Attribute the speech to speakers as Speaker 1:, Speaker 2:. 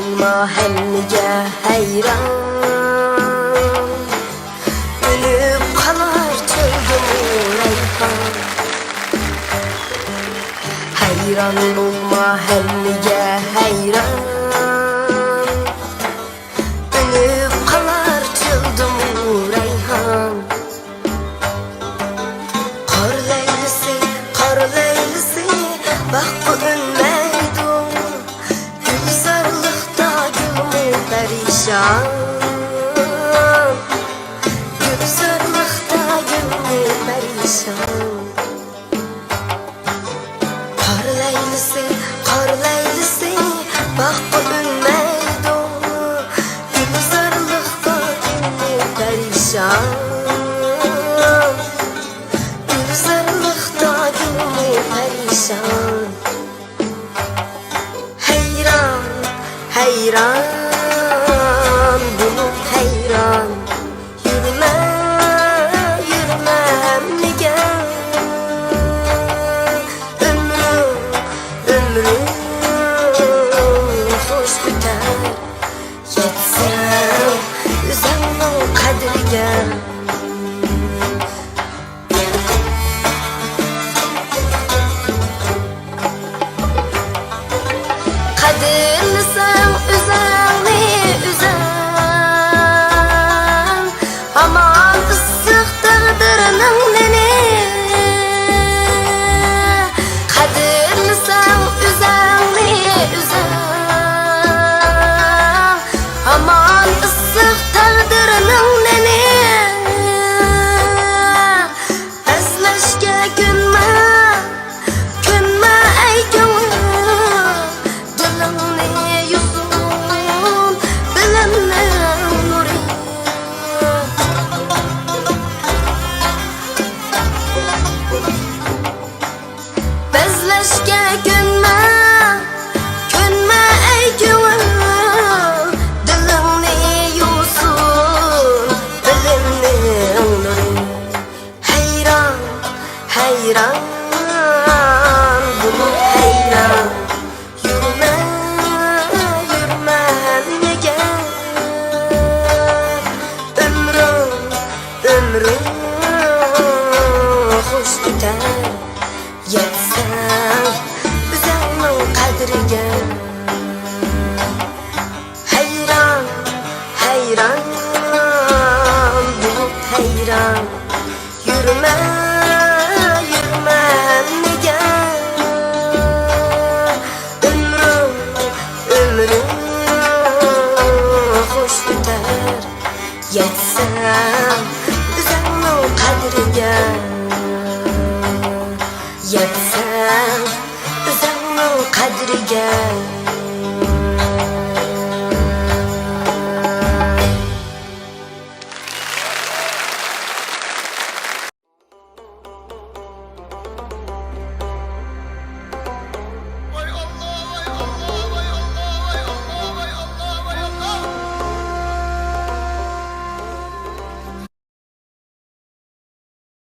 Speaker 1: olma hemmiga hayron. Ölüp kalar çölgün reyhan. Hayron olma hemmiga hayron. Ölüp kalar çölgün reyhan. Kar leylisi bak bu ünmeydu. Gülzarlıkta gülmü perişan. Gülzarlıkta gülmü perişan. Kar leylisi bak bu ünmeydu. Gülzarlıkta gülmü perişan. Hayran, hayran, bulut hayran. Yürüme, yürüme hemmiga. Ömrüm hoş biter. Yetsem üzerinin kadriga. Kadirlisem üzerni üzen. Aman ıssık tağdırının neni. Kadirlisem üzerni üzen. Aman ıssık tağdırının neni. Bezleşke günme, günme ey gönül. Bezleşke günme, günme ey gönül. Dilini yusun, bilimnin nuru. Hayran, hayran, bulut hayran. Yürüme, yürüme hemmiga. Ömrüm hoş biter. Yetsem üzerinin kadriga. Hayran, hayran, bulut hayran. Yürüme, yürüme hemmiga. Ömrüm hoş biter. Yetsem üzerinin kadriga. Yetsem üzerinin kadriga.